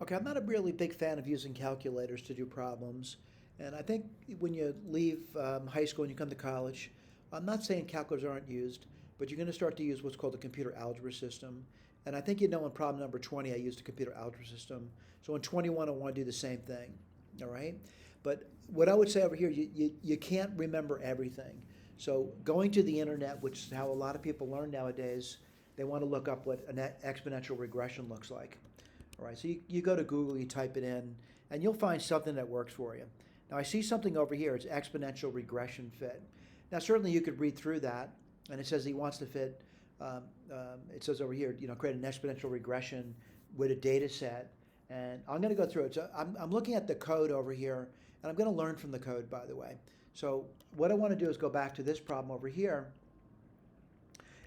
Okay, I'm not a really big fan of using calculators to do problems. And I think when you leave high school and you come to college, I'm not saying calculators aren't used, but you're going to start to use what's called the computer algebra system. And I think you know in problem number 20, I used a computer algebra system. So in 21, I want to do the same thing. All right? But what I would say over here, you can't remember everything. So going to the internet, which is how a lot of people learn nowadays, they want to look up what an exponential regression looks like. All right, so you go to Google, you type it in, and you'll find something that works for you. Now, I see something over here. It's exponential regression fit. Now, certainly you could read through that, and it says he wants to fit. It says over here, create an exponential regression with a data set. And I'm going to go through it. So I'm looking at the code over here, and I'm going to learn from the code, by the way. So what I want to do is go back to this problem over here,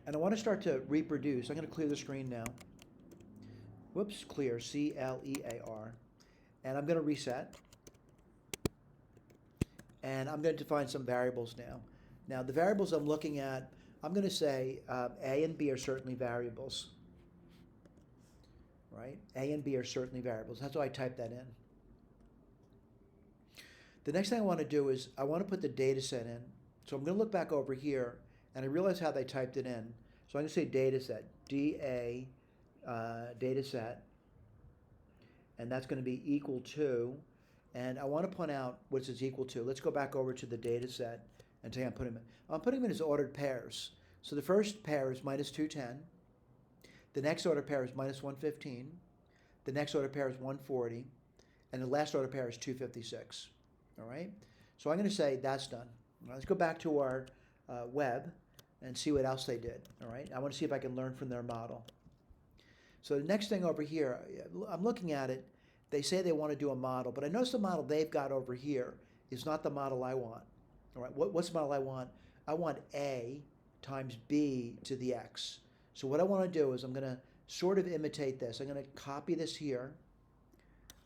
and I want to start to reproduce. I'm going to clear the screen now. Whoops, clear, C-L-E-A-R. And I'm going to reset. And I'm going to define some variables now. Now, the variables I'm looking at, I'm going to say A and B are certainly variables. Right? A and B are certainly variables. That's why I type that in. The next thing I want to do is I want to put the data set in. So I'm going to look back over here, and I realize how they typed it in. So I'm going to say data set, D-A, data set, and that's going to be equal to, and I want to point out what it's equal to. Let's go back over to the data set and say I'm putting them in as ordered pairs. So the first pair is minus 210, the next ordered pair is minus 115, the next ordered pair is 140, and the last ordered pair is 256. All right, so I'm going to say that's done. Now let's go back to our web and see what else they did. All right, I want to see if I can learn from their model. So the next thing over here, I'm looking at it. They say they want to do a model, but I notice the model they've got over here is not the model I want. All right, what's the model I want? I want A times B to the X. So what I want to do is I'm going to sort of imitate this. I'm going to copy this here.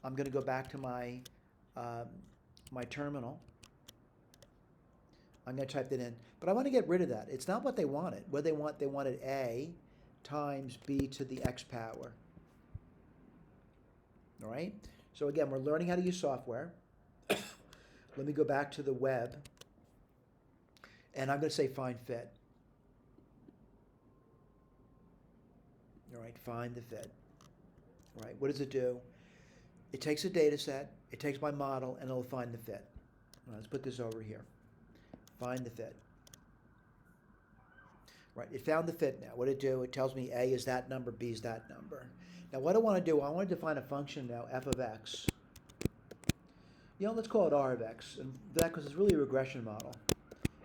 I'm going to go back to my my terminal. I'm going to type that in, but I want to get rid of that. It's not what they wanted. What they wanted A times B to the X power. All right? So again, we're learning how to use software. Let me go back to the web, and I'm going to say find fit. All right, find the fit. All right, what does it do? It takes a data set, it takes my model, and it'll find the fit. All right, let's put this over here. Find the fit. Right, it found the fit now. What did it do? It tells me A is that number, B is that number. Now what I want to do, I want to define a function now, f of x. Let's call it r of x, and that because it's really a regression model.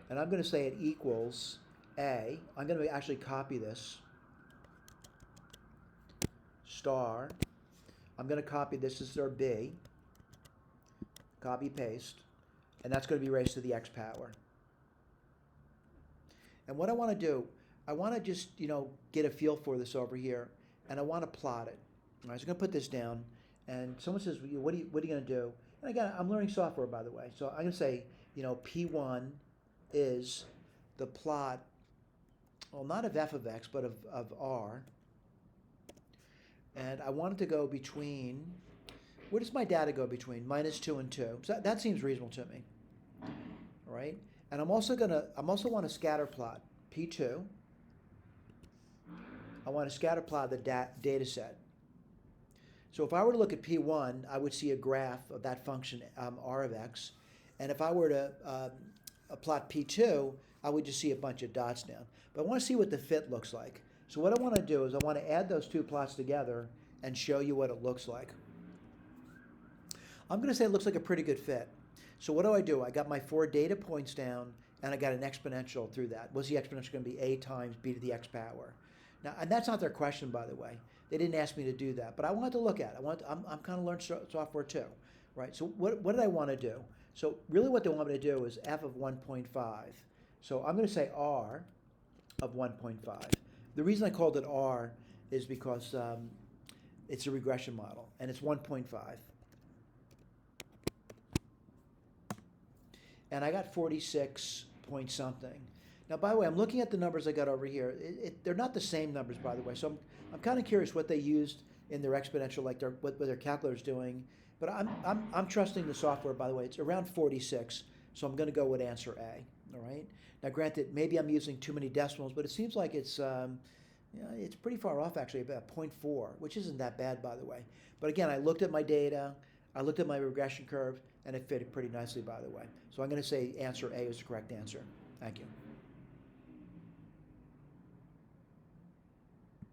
And I'm going to say it equals A. I'm going to actually copy this. Star. I'm going to copy this as our B. Copy, paste. And that's going to be raised to the x power. And what I want to do, I want to just, get a feel for this over here, and I want to plot it. All right, so I'm going to put this down, and someone says, what are you going to do? And again, I'm learning software, by the way. So I'm going to say, P1 is the plot, well, not of f of x, but of r. And I want it to go between, where does my data go between? Minus 2 and 2. So that seems reasonable to me. All right? And I'm also want to scatter plot P2. I want to scatter plot the data set. So if I were to look at P1, I would see a graph of that function r of x. And if I were to plot P2, I would just see a bunch of dots down. But I want to see what the fit looks like. So what I want to do is I want to add those two plots together and show you what it looks like. I'm going to say it looks like a pretty good fit. So what do? I got my 4 data points down, and I got an exponential through that. What's the exponential going to be? A times B to the x power. Now, and that's not their question, by the way. They didn't ask me to do that, but I wanted to look at it. I'm kind of learning software too, right? So what did I want to do? So really what they want me to do is f of 1.5. So I'm going to say r of 1.5. The reason I called it r is because it's a regression model, and it's 1.5. And I got 46 point something. Now, by the way, I'm looking at the numbers I got over here. They're not the same numbers, by the way. So I'm kind of curious what they used in their exponential, like what their calculator's doing. But I'm trusting the software, by the way. It's around 46, so I'm going to go with answer A. All right. Now, granted, maybe I'm using too many decimals, but it seems like it's pretty far off actually, about 0.4, which isn't that bad, by the way. But again, I looked at my data, I looked at my regression curve, and it fitted pretty nicely, by the way. So I'm going to say answer A is the correct answer. Thank you.